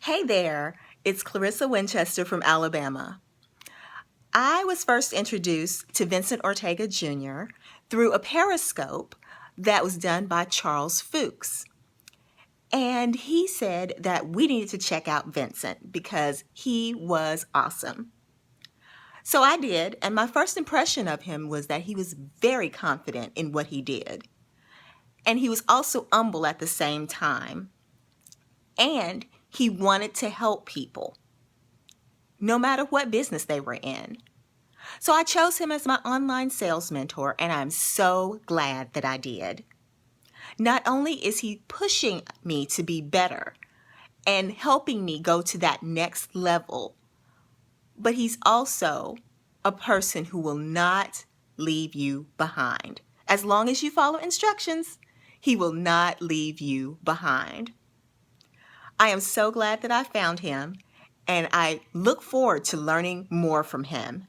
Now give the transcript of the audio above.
Hey there, it's Clarissa Winchester from Alabama. I was first introduced to Vincent Ortega Jr. through a Periscope that was done by Charles Fuchs. And he said that we needed to check out Vincent because he was awesome. So I did, and my first impression of him was that he was very confident in what he did. And he was also humble at the same time. And he wanted to help people, no matter what business they were in. So I chose him as my online sales mentor, and I'm so glad that I did. Not only is he pushing me to be better and helping me go to that next level, but he's also a person who will not leave you behind. As long as you follow instructions, he will not leave you behind. I am so glad that I found him, and I look forward to learning more from him.